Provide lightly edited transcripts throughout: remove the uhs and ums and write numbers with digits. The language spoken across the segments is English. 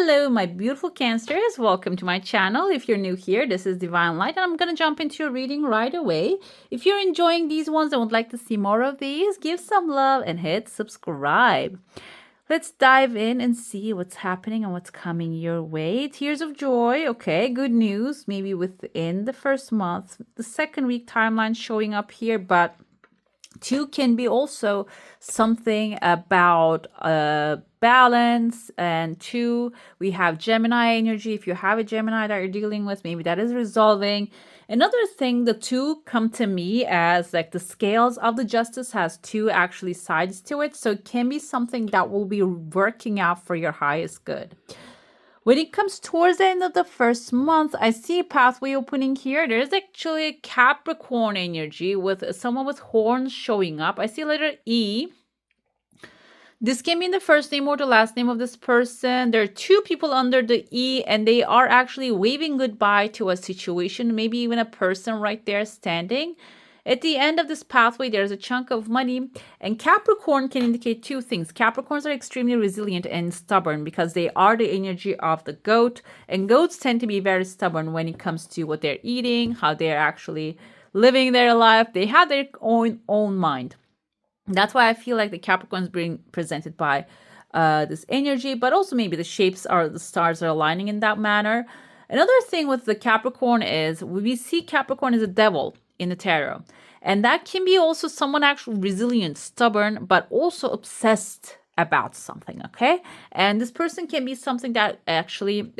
Hello, my beautiful Cancers. Welcome to my channel. If you're new here, this is Divine Light, and I'm going to jump into your reading right away. If you're enjoying these ones and would like to see more of these, give some love and hit subscribe. Let's dive in and see what's happening and what's coming your way. Tears of joy. Okay, good news. Maybe within the first month. The second week timeline showing up here, but 2 can be also something about balance. And 2, we have Gemini energy. If you have a Gemini that you're dealing with, maybe that is resolving. Another thing, the 2 come to me as like the scales of the justice has 2 actually sides to it. So it can be something that will be working out for your highest good. When it comes towards the end of the first month, I see a pathway opening here. There's actually a Capricorn energy with someone with horns showing up. I see letter E. This can be the first name or the last name of this person. There are 2 people under the E, and they are actually waving goodbye to a situation, maybe even a person right there standing. At the end of this pathway, there's a chunk of money, and Capricorn can indicate 2 things. Capricorns are extremely resilient and stubborn because they are the energy of the goat, and goats tend to be very stubborn when it comes to what they're eating, how they're actually living their life. They have their own mind. That's why I feel like the Capricorn is being presented by this energy, but also maybe the shapes are, the stars are aligning in that manner. Another thing with the Capricorn is we see Capricorn as a devil in the tarot. And that can be also someone actually resilient, stubborn, but also obsessed about something, okay? And this person can be something that actually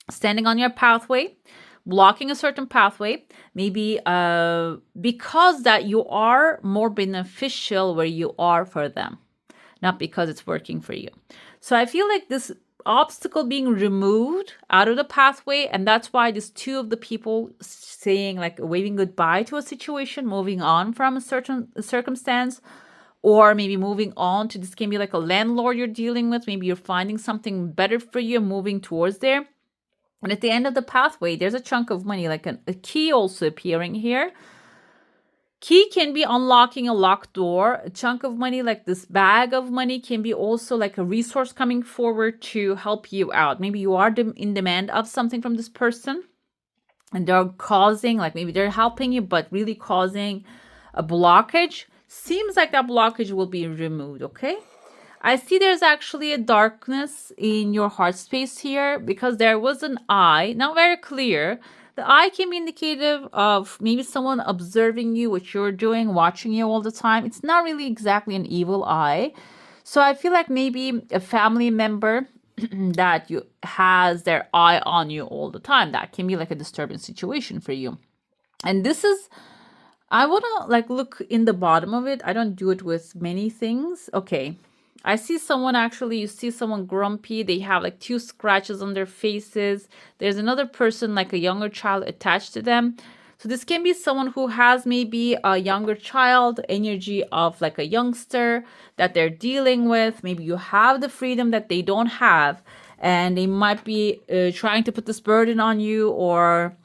standing on your pathway, blocking a certain pathway, maybe because that you are more beneficial where you are for them, not because it's working for you. So I feel like this obstacle being removed out of the pathway, and that's why there's 2 of the people saying like waving goodbye to a situation, moving on from a certain circumstance, or maybe moving on to, this can be like a landlord you're dealing with, maybe you're finding something better for you, moving towards there. And at the end of the pathway, there's a chunk of money, like a key also appearing here. Key can be unlocking a locked door. A chunk of money, like this bag of money, can be also like a resource coming forward to help you out. Maybe you are in demand of something from this person, and they're causing, like maybe they're helping you, but really causing a blockage. Seems like that blockage will be removed, okay? I see there's actually a darkness in your heart space here because there was an eye, not very clear. The eye can be indicative of maybe someone observing you, what you're doing, watching you all the time. It's not really exactly an evil eye. So I feel like maybe a family member that you has their eye on you all the time. That can be like a disturbing situation for you. And this is, I want to like look in the bottom of it. I don't do it with many things. Okay. I see someone actually, you see someone grumpy. They have like 2 scratches on their faces. There's another person, like a younger child attached to them. So this can be someone who has maybe a younger child, energy of like a youngster that they're dealing with. Maybe you have the freedom that they don't have, and they might be trying to put this burden on you, or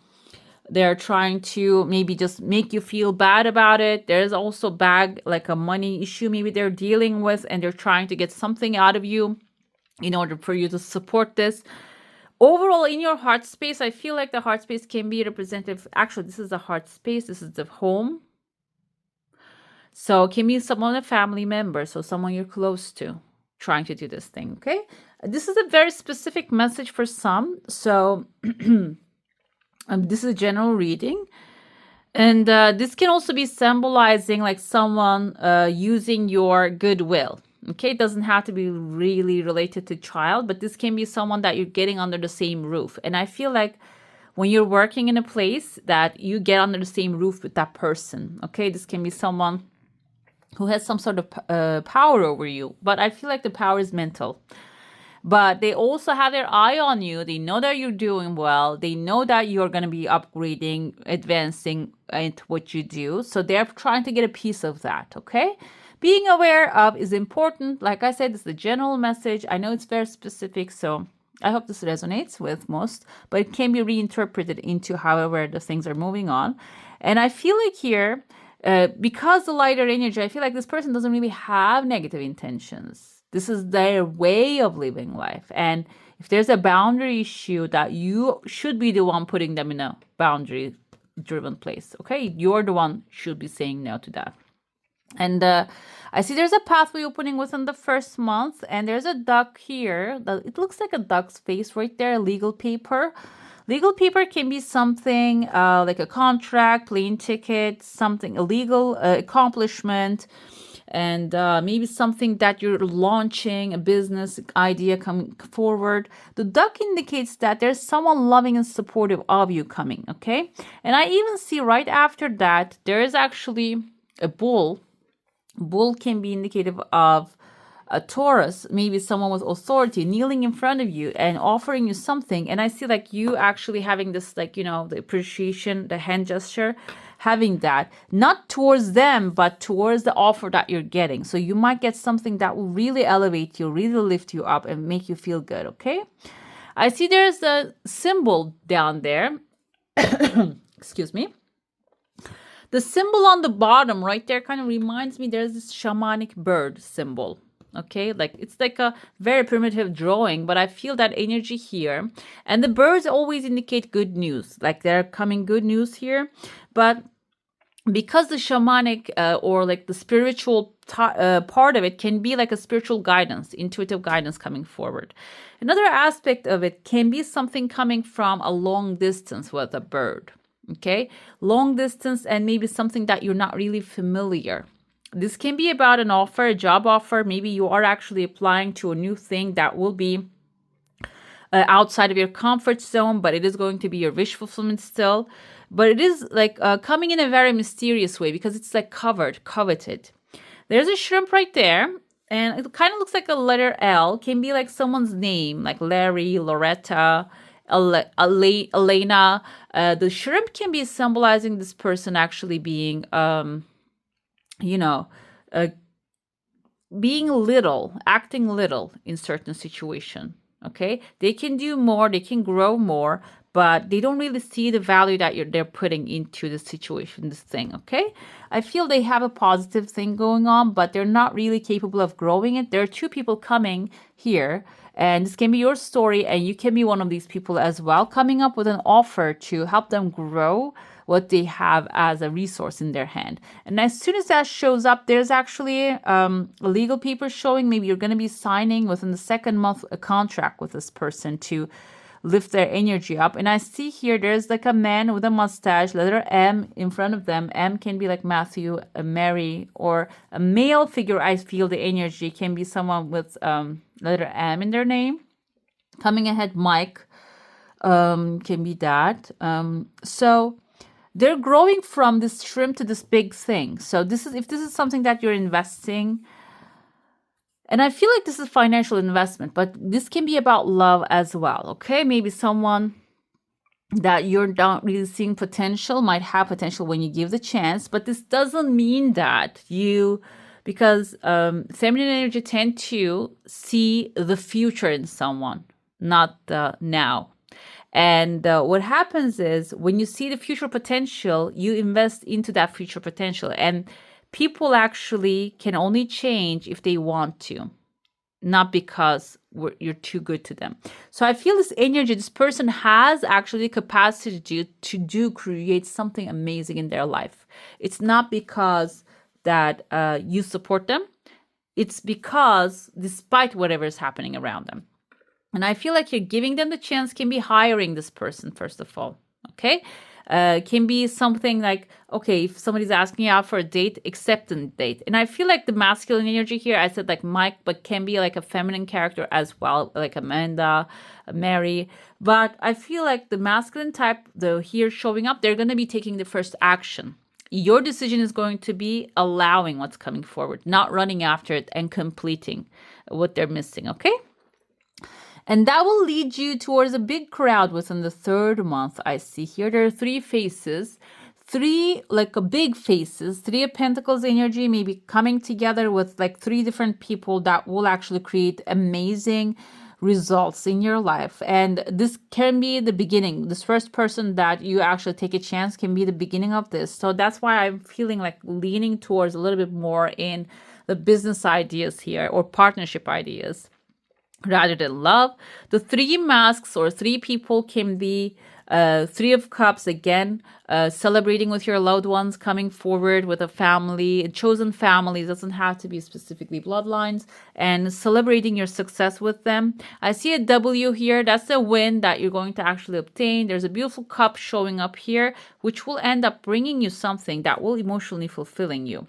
they're trying to maybe just make you feel bad about it. There's also like a money issue maybe they're dealing with, and they're trying to get something out of you in order for you to support this. Overall, in your heart space, I feel like the heart space can be representative. Actually, this is the heart space. This is the home. So it can be someone, a family member, so someone you're close to trying to do this thing, okay? This is a very specific message for some. So this is a general reading. And this can also be symbolizing like someone using your goodwill. Okay, it doesn't have to be really related to child, but this can be someone that you're getting under the same roof. And I feel like when you're working in a place that you get under the same roof with that person, okay, this can be someone who has some sort of power over you. But I feel like the power is mental. But they also have their eye on you. They know that you're doing well. They know that you're going to be upgrading, advancing into what you do. So they're trying to get a piece of that, okay? Being aware of is important. Like I said, it's the general message. I know it's very specific, so I hope this resonates with most, but it can be reinterpreted into however the things are moving on. And I feel like here, because the lighter energy, I feel like this person doesn't really have negative intentions. This is their way of living life. And if there's a boundary issue, that you should be the one putting them in a boundary driven place. Okay, you're the one should be saying no to that. And I see there's a pathway opening within the first month, and there's a duck here. It looks like a duck's face right there, legal paper. Legal paper can be something like a contract, plane ticket, something, a legal accomplishment, and maybe something that you're launching, a business idea coming forward. The duck indicates that there's someone loving and supportive of you coming, okay? And I even see right after that, there is actually a bull. Bull can be indicative of a Taurus, maybe someone with authority kneeling in front of you and offering you something. And I see like you actually having this, like, you know, the appreciation, the hand gesture, having that, not towards them, but towards the offer that you're getting. So you might get something that will really elevate you, really lift you up and make you feel good, okay? I see there's a symbol down there. Excuse me. The symbol on the bottom right there kind of reminds me there's this shamanic bird symbol. Okay, like it's like a very primitive drawing, but I feel that energy here. And the birds always indicate good news, like they're coming good news here. But because the shamanic or like the spiritual part of it can be like a spiritual guidance, intuitive guidance coming forward. Another aspect of it can be something coming from a long distance with a bird. Okay, long distance, and maybe something that you're not really familiar. This can be about an offer, a job offer. Maybe you are actually applying to a new thing that will be outside of your comfort zone, but it is going to be your wish fulfillment still. But it is like coming in a very mysterious way because it's like coveted. There's a shrimp right there, and it kind of looks like a letter L. Can be like someone's name, like Larry, Loretta, Elena. The shrimp can be symbolizing this person actually being, being little, acting little in certain situation. Okay, they can do more, they can grow more, but they don't really see the value that they're putting into the situation, this thing. Okay, I feel they have a positive thing going on, but they're not really capable of growing it. There are two people coming here. And this can be your story, and you can be one of these people as well, coming up with an offer to help them grow what they have as a resource in their hand. And as soon as that shows up, there's actually a legal paper showing maybe you're going to be signing within the second month a contract with this person to lift their energy up. And I see here there's like a man with a mustache, letter M in front of them. M can be like Matthew, Mary, or a male figure. I feel the energy can be someone with letter M in their name. Coming ahead, Mike can be that. So they're growing from this shrimp to this big thing. So if this is something that you're investing. And I feel like this is financial investment, but this can be about love as well, okay? Maybe someone that you're not really seeing potential might have potential when you give the chance, but this doesn't mean that because feminine energy tend to see the future in someone, not the now. And what happens is when you see the future potential, you invest into that future potential. And people actually can only change if they want to, not because you're too good to them. So I feel this energy, this person has actually capacity to create something amazing in their life. It's not because that you support them. It's because despite whatever is happening around them. And I feel like you're giving them the chance, can be hiring this person, first of all, okay? Can be something like, okay, if somebody's asking you out for a date, accept a date. And I feel like the masculine energy here, I said like Mike, but can be like a feminine character as well, like Amanda, Mary. But I feel like the masculine type, here showing up, they're going to be taking the first action. Your decision is going to be allowing what's coming forward, not running after it and completing what they're missing, okay? And that will lead you towards a big crowd within the third month. I see here there are three faces, big faces, three of pentacles energy, maybe coming together with like three different people that will actually create amazing results in your life. And this can be the beginning. This first person that you actually take a chance can be the beginning of this. So that's why I'm feeling like leaning towards a little bit more in the business ideas here or partnership ideas rather than love. The three masks or three people can be three of cups again, celebrating with your loved ones, coming forward with a family, a chosen family. It doesn't have to be specifically bloodlines, and celebrating your success with them. I see a W here. That's a win that you're going to actually obtain. There's a beautiful cup showing up here, which will end up bringing you something that will emotionally fulfilling you.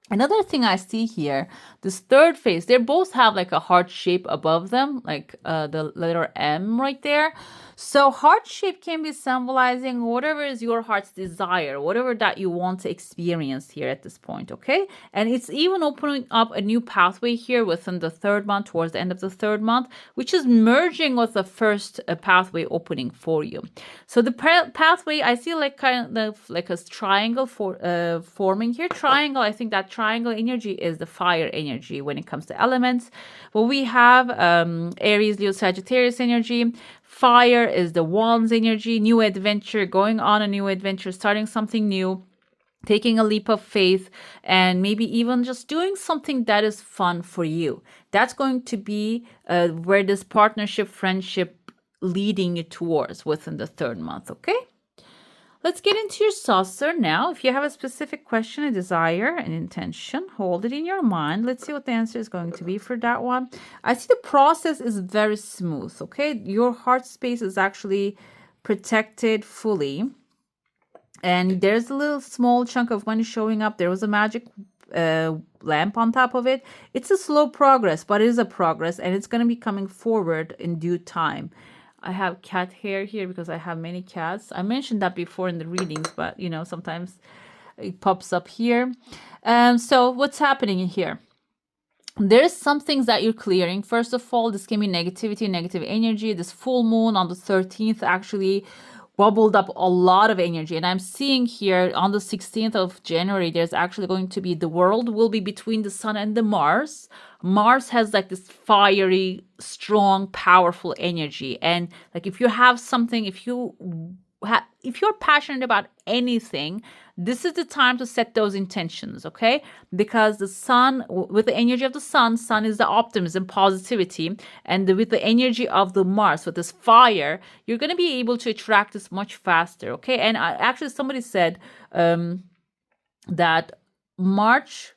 Another thing I see here, this third phase, they both have like a heart shape above them, like the letter M right there. So heart shape can be symbolizing whatever is your heart's desire, whatever that you want to experience here at this point, okay? And it's even opening up a new pathway here within the third month, towards the end of the third month, which is merging with the first pathway opening for you. So the pathway, I see like kind of like a triangle forming here. Triangle, I think that triangle energy is the fire energy when it comes to elements. Well, we have Aries, Leo, Sagittarius energy. Fire is the wands energy, new adventure, going on a new adventure, starting something new, taking a leap of faith, and maybe even just doing something that is fun for you. That's going to be where this partnership, friendship leading you towards within the third month, okay? Let's get into your saucer now. If you have a specific question, a desire, an intention, hold it in your mind. Let's see what the answer is going to be for that one. I see the process is very smooth, okay? Your heart space is actually protected fully. And there's a little small chunk of money showing up. There was a magic lamp on top of it. It's a slow progress, but it is a progress, and it's going to be coming forward in due time. I have cat hair here because I have many cats. I mentioned that before in the readings, but you know, sometimes it pops up here. So what's happening here? There's some things that you're clearing. First of all, this can be negativity, negative energy. This full moon on the 13th actually bubbled up a lot of energy. And I'm seeing here on the 16th of January, there's actually going to be the world will be between the sun and the Mars. Mars has like this fiery, strong, powerful energy. And like if you have something, if you're passionate about anything, this is the time to set those intentions, okay? Because the sun, with the energy of the sun is the optimism, positivity, and with the energy of the Mars, with this fire, you're going to be able to attract this much faster, okay? And actually, somebody said that March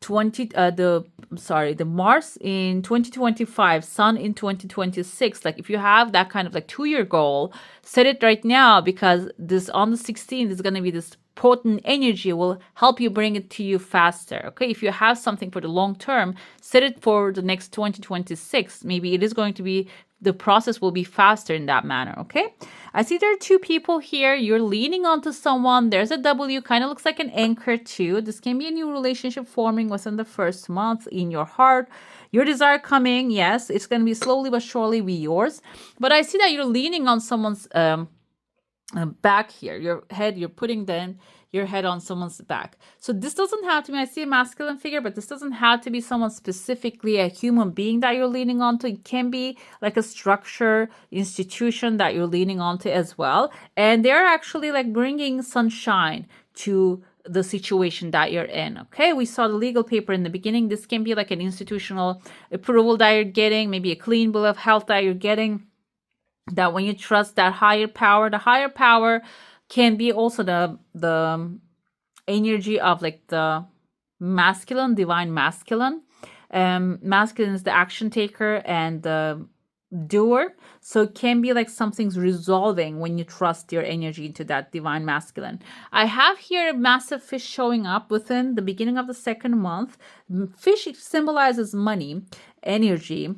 20 the Mars in 2025, sun in 2026, like if you have that kind of like 2-year goal, set it right now, because this on the 16th is going to be this potent energy will help you bring it to you faster, okay? If you have something for the long term, set it for the next 2026. Maybe it is going to be, the process will be faster in that manner, okay? I see there are two people here. You're leaning onto someone. There's a W, kind of looks like an anchor too. This can be a new relationship forming within the first month in your heart. Your desire coming, yes, it's going to be slowly but surely be yours. But I see that you're leaning on someone's back here, your head, you're putting then your head on someone's back. So this doesn't have to be, I see a masculine figure, but this doesn't have to be someone specifically, a human being that you're leaning onto. It can be like a structure, institution that you're leaning onto as well. And they're actually like bringing sunshine to the situation that you're in, okay? We saw the legal paper in the beginning. This can be like an institutional approval that you're getting, maybe a clean bill of health that you're getting, that when you trust that higher power, the higher power can be also the energy of like the masculine, divine masculine. Masculine is the action taker and the doer. So it can be like something's resolving when you trust your energy into that divine masculine. I have here a massive fish showing up within the beginning of the second month. Fish symbolizes money, energy,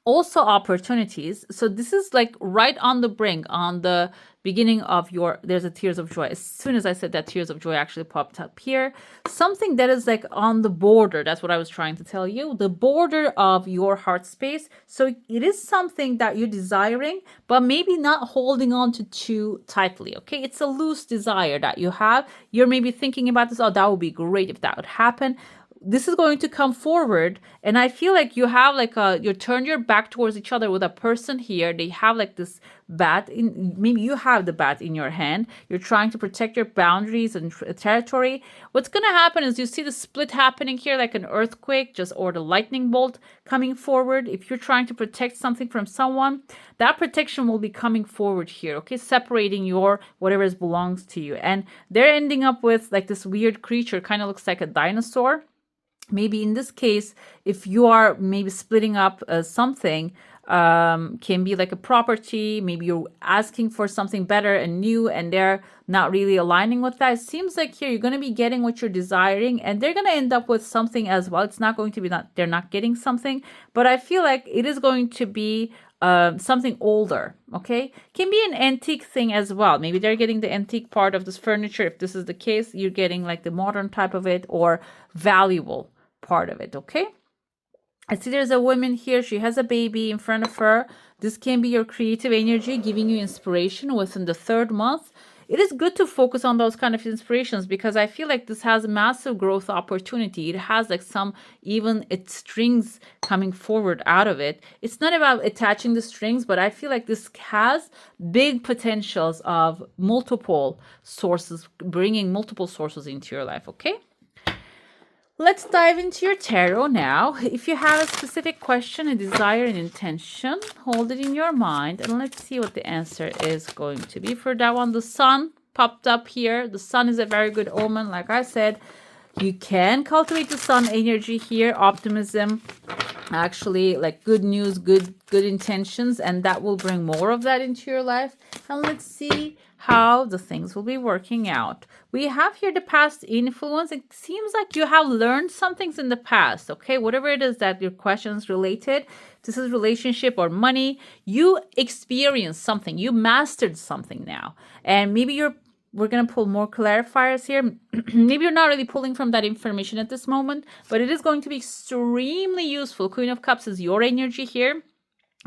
also opportunities. So this is like right on the brink, on the beginning of your, there's a tears of joy. As soon as I said that, tears of joy actually popped up here. Something that is like on the border. That's what I was trying to tell you. The border of your heart space. So it is something that you're desiring, but maybe not holding on to too tightly. Okay. It's a loose desire that you have. You're maybe thinking about this. Oh, that would be great if that would happen. this is going to come forward, and I feel like you have like you turn your back towards each other with a person here. They have like this bat in, maybe you have the bat in your hand. You're trying to protect your boundaries and territory. What's going to happen is you see the split happening here, like an earthquake, just, or the lightning bolt coming forward. If you're trying to protect something from someone, that protection will be coming forward here, okay, separating your whatever belongs to you. And they're ending up with like this weird creature, kind of looks like a dinosaur. Maybe in this case, if you are maybe splitting up something, can be like a property. Maybe you're asking for something better and new, and they're not really aligning with that. It seems like here you're going to be getting what you're desiring, and they're going to end up with something as well. It's not going to be that they're not getting something, but I feel like it is going to be something older, okay? Can be an antique thing as well. Maybe they're getting the antique part of this furniture. If this is the case, you're getting like the modern type of it, or valuable part of it, okay? I see there's a woman here. She has a baby in front of her. This can be your creative energy giving you inspiration within the 3rd month. It is good to focus on those kind of inspirations, because I feel like this has a massive growth opportunity. It has like some, even its strings coming forward out of it. It's not about attaching the strings, but I feel like this has big potentials of multiple sources, bringing multiple sources into your life, okay? Let's dive into your tarot now. If you have a specific question, a desire, an intention, hold it in your mind, and let's see what the answer is going to be. For that one, the sun popped up here. The sun is a very good omen. Like I said, you can cultivate the sun energy here, optimism, actually like good news, good intentions, and that will bring more of that into your life. And let's see how the things will be working out. We have here the past influence. It seems like you have learned some things in the past, okay? Whatever it is that your questions related, this is relationship or money, you experienced something, you mastered something now. And maybe we're going to pull more clarifiers here. Maybe you're not really pulling from that information at this moment, but it is going to be extremely useful. Queen of Cups is your energy here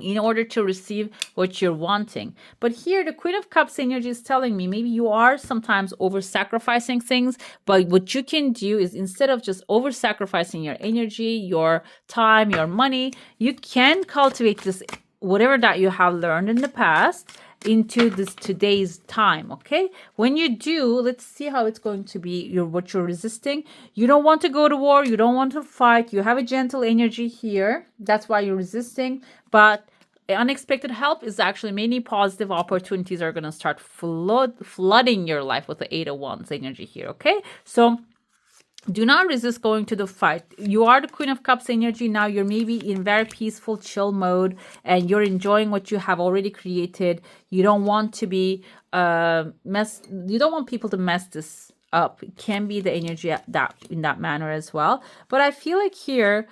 in order to receive what you're wanting. But here, the Queen of Cups energy is telling me maybe you are sometimes over-sacrificing things, but what you can do is, instead of just over-sacrificing your energy, your time, your money, you can cultivate this, whatever that you have learned in the past, into this today's time, okay? When you do, let's see how it's going to be, what you're resisting. You don't want to go to war. You don't want to fight. You have a gentle energy here. That's why you're resisting. But unexpected help is actually, many positive opportunities are going to start flooding your life with the 8 of Wands energy here, okay? So do not resist going to the fight. You are the Queen of Cups energy now. You're maybe in very peaceful, chill mode, and you're enjoying what you have already created. You don't want to be you don't want people to mess this up. It can be the energy in that manner as well. But I feel like here,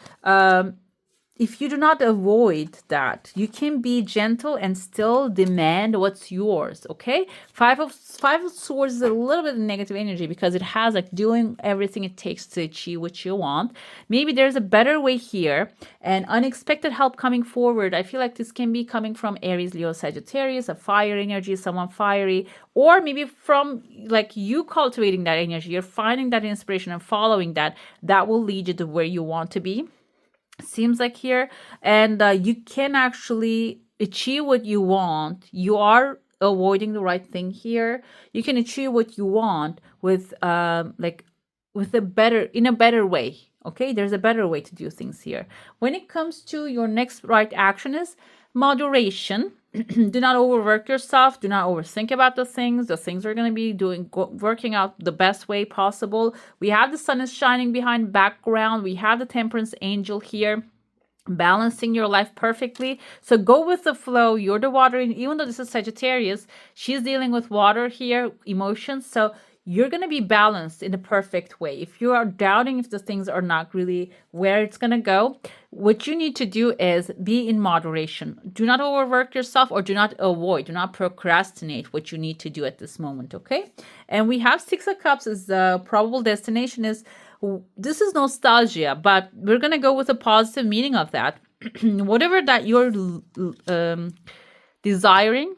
if you do not avoid that, you can be gentle and still demand what's yours, okay? Five of Swords is a little bit of negative energy, because it has like doing everything it takes to achieve what you want. Maybe there's a better way here, and unexpected help coming forward. I feel like this can be coming from Aries, Leo, Sagittarius, a fire energy, someone fiery, or maybe from like you cultivating that energy. You're finding that inspiration and following that. That will lead you to where you want to be. Seems like here, and you can actually achieve what you want. You are avoiding the right thing here. You can achieve what you want with in a better way, okay? There's a better way to do things here. When it comes to your next right action is moderation. Do not overwork yourself. Do not overthink about the things. The things are going to be working out the best way possible. We have the sun is shining behind background. We have the Temperance angel here, balancing your life perfectly. So go with the flow. You're the water. Even though this is Sagittarius, she's dealing with water here, emotions. So you're going to be balanced in a perfect way. If you are doubting if the things are not really where it's going to go, what you need to do is be in moderation. Do not overwork yourself, or do not procrastinate what you need to do at this moment, okay? And we have 6 of Cups as the probable destination is, this is nostalgia, but we're going to go with a positive meaning of that. Whatever that you're desiring,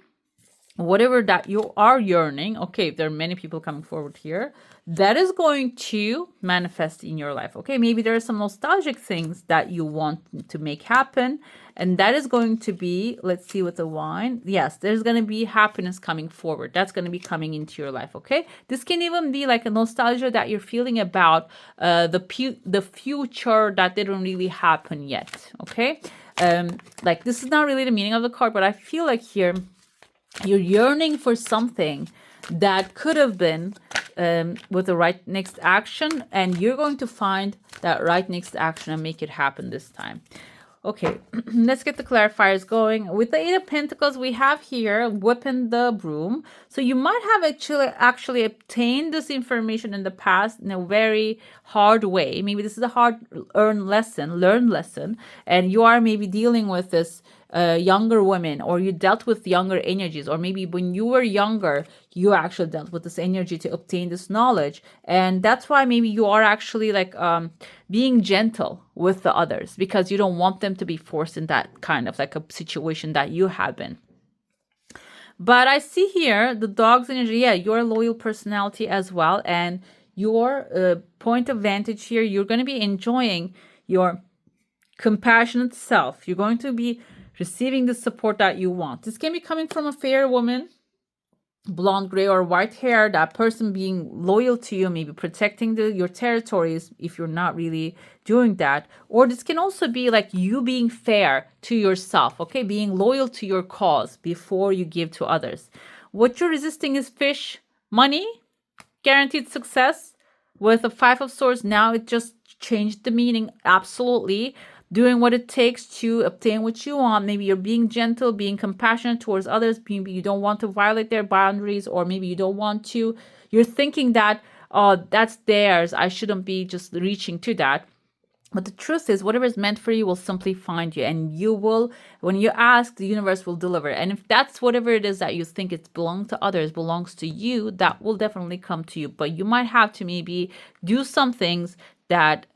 whatever that you are yearning, okay, if there are many people coming forward here, that is going to manifest in your life. Okay, maybe there are some nostalgic things that you want to make happen, and that is going to be, let's see with the wine, yes, there's going to be happiness coming forward. That's going to be coming into your life. Okay, this can even be like a nostalgia that you're feeling about the future that didn't really happen yet. Okay, like this is not really the meaning of the card, but I feel like here you're yearning for something that could have been with the right next action, and you're going to find that right next action and make it happen this time. Okay, let's get the clarifiers going. With the Eight of Pentacles, we have here whipping the broom. So you might have actually obtained this information in the past in a very hard way. Maybe this is a hard learned lesson, and you are maybe dealing with this younger women, or you dealt with younger energies, or maybe when you were younger, you actually dealt with this energy to obtain this knowledge. And that's why maybe you are actually like being gentle with the others, because you don't want them to be forced in that kind of like a situation that you have been. But I see here the dog's energy. Yeah, you're a loyal personality as well. And your point of vantage here, you're going to be enjoying your compassionate self. You're going to be receiving the support that you want. This can be coming from a fair woman, blonde, gray, or white hair, that person being loyal to you, maybe protecting your territories if you're not really doing that. Or this can also be like you being fair to yourself, okay? Being loyal to your cause before you give to others. What you're resisting is fish, money, guaranteed success. With the Five of Swords, now it just changed the meaning. Absolutely. Doing what it takes to obtain what you want. Maybe you're being gentle, being compassionate towards others. Maybe you don't want to violate their boundaries, or maybe you don't want to. You're thinking that, oh, that's theirs. I shouldn't be just reaching to that. But the truth is, whatever is meant for you will simply find you. And you will, when you ask, the universe will deliver. And if that's whatever it is that you think it belongs to others, belongs to you, that will definitely come to you. But you might have to maybe do some things that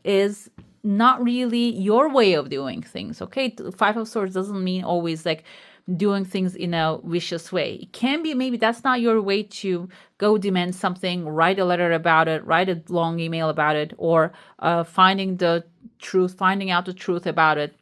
is not really your way of doing things. Okay, Five of Swords doesn't mean always like doing things in a vicious way. It can be maybe that's not your way to go demand something, write a letter about it, write a long email about it, or finding out the truth about it.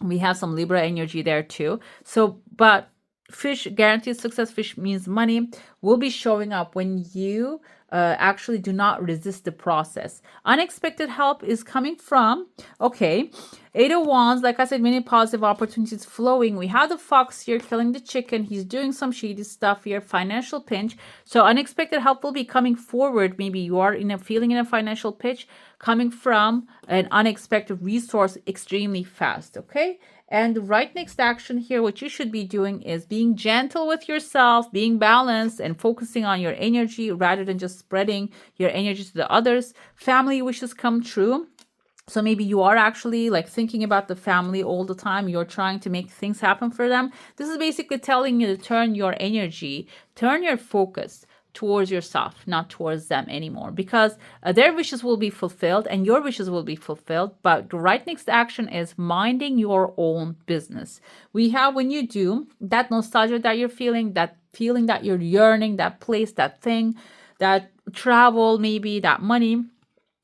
We have some Libra energy there too. So, but fish, guaranteed success, fish means money, will be showing up when you actually do not resist the process. Unexpected help is coming from, okay, Eight of Wands, like I said, many positive opportunities flowing. We have the fox here killing the chicken. He's doing some shady stuff here, financial pinch. So unexpected help will be coming forward. Maybe you are feeling in a financial pinch, coming from an unexpected resource extremely fast, okay? And the right next action here, what you should be doing is being gentle with yourself, being balanced, and focusing on your energy rather than just spreading your energy to the others. Family wishes come true. So maybe you are actually like thinking about the family all the time. You're trying to make things happen for them. This is basically telling you to turn your energy, turn your focus towards yourself, not towards them anymore, because their wishes will be fulfilled and your wishes will be fulfilled. But the right next action is minding your own business. We have, when you do, that nostalgia that you're feeling, that feeling that you're yearning, that place, that thing, that travel, maybe that money,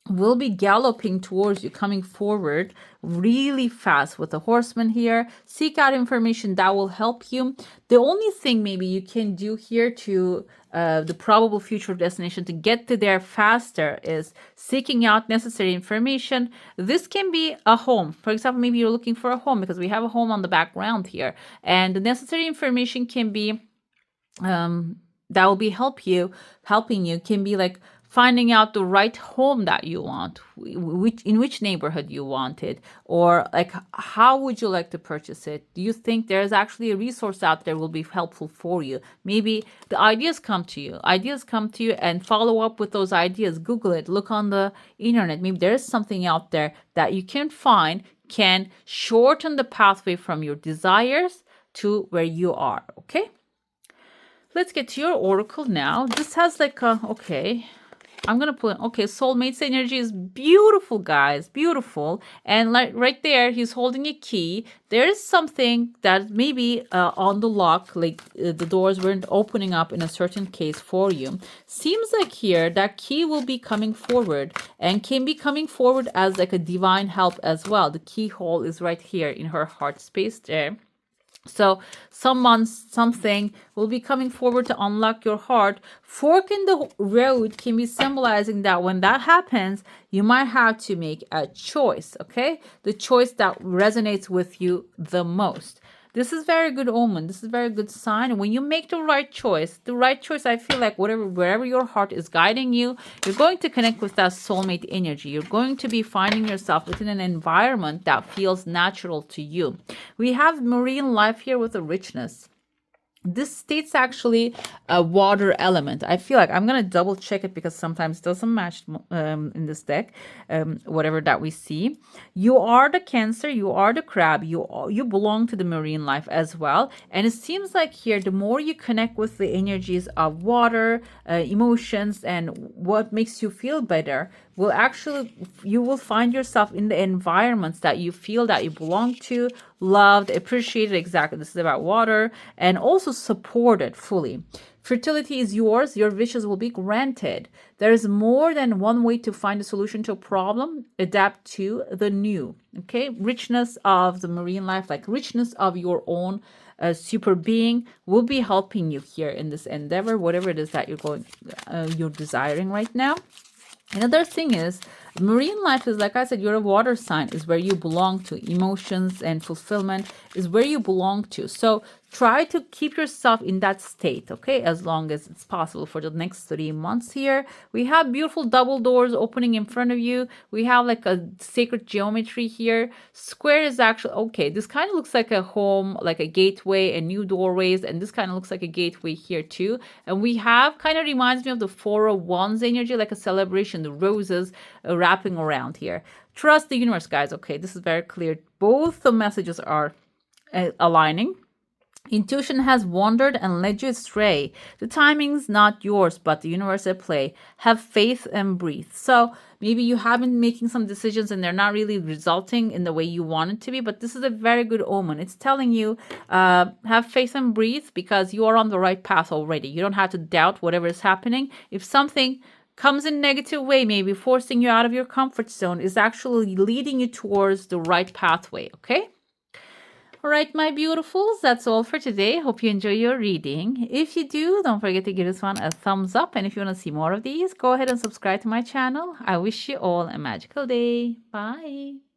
will be galloping towards you, coming forward really fast with the horseman here. Seek out information that will help you. The only thing maybe you can do here to the probable future destination to get to there faster is seeking out necessary information. This can be a home. For example, maybe you're looking for a home because we have a home on the background here. And the necessary information can be that will be helping you can be like finding out the right home that you want, in which neighborhood you want it, or like how would you like to purchase it? Do you think there's actually a resource out there will be helpful for you? Maybe the ideas come to you and follow up with those ideas. Google it, look on the internet. Maybe there's something out there that you can find, can shorten the pathway from your desires to where you are. Okay, let's get to your oracle now. This has like a, okay, I'm going to pull in. Okay, soulmate's energy is beautiful, guys. Beautiful. And like right there, he's holding a key. There is something that maybe on the lock, like the doors weren't opening up in a certain case for you. Seems like here that key will be coming forward and can be coming forward as like a divine help as well. The keyhole is right here in her heart space there. So something will be coming forward to unlock your heart. Fork in the road can be symbolizing that when that happens, you might have to make a choice, okay? The choice that resonates with you the most. This is very good omen. This is very good sign. When you make the right choice, I feel like wherever your heart is guiding you, you're going to connect with that soulmate energy. You're going to be finding yourself within an environment that feels natural to you. We have marine life here with a richness. This states actually a water element. I feel like I'm going to double check it because sometimes it doesn't match in this deck, whatever that we see. You are the Cancer, you are the Crab, you belong to the marine life as well. And it seems like here, the more you connect with the energies of water, emotions, and what makes you feel better, you will find yourself in the environments that you feel that you belong to, loved, appreciated. Exactly, this is about water, and also supported fully. Fertility is yours. Your wishes will be granted. There is more than one way to find a solution to a problem. Adapt to the new. Okay, richness of the marine life, like richness of your own super being, will be helping you here in this endeavor, whatever it is that you're desiring right now. Another thing is, marine life is, like I said, you're a water sign, is where you belong to. Emotions and fulfillment is where you belong to. So try to keep yourself in that state, okay, as long as it's possible for the next 3 months here. We have beautiful double doors opening in front of you. We have like a sacred geometry here. Square is actually, okay, this kind of looks like a home, like a gateway, and new doorways, and this kind of looks like a gateway here too. And we have, kind of reminds me of the Four of Wands energy, like a celebration, the roses wrapping around here. Trust the universe, guys. Okay, this is very clear. Both the messages are aligning. Intuition has wandered and led you astray. The timing's not yours, but the universe at play. Have faith and breathe. So maybe you have been making some decisions and they're not really resulting in the way you want it to be, but this is a very good omen. It's telling you, have faith and breathe, because you are on the right path already. You don't have to doubt whatever is happening. If something comes in a negative way, maybe forcing you out of your comfort zone, is actually leading you towards the right pathway, okay? All right, my beautifuls, that's all for today. Hope you enjoy your reading. If you do, don't forget to give this one a thumbs up. And if you want to see more of these, go ahead and subscribe to my channel. I wish you all a magical day. Bye.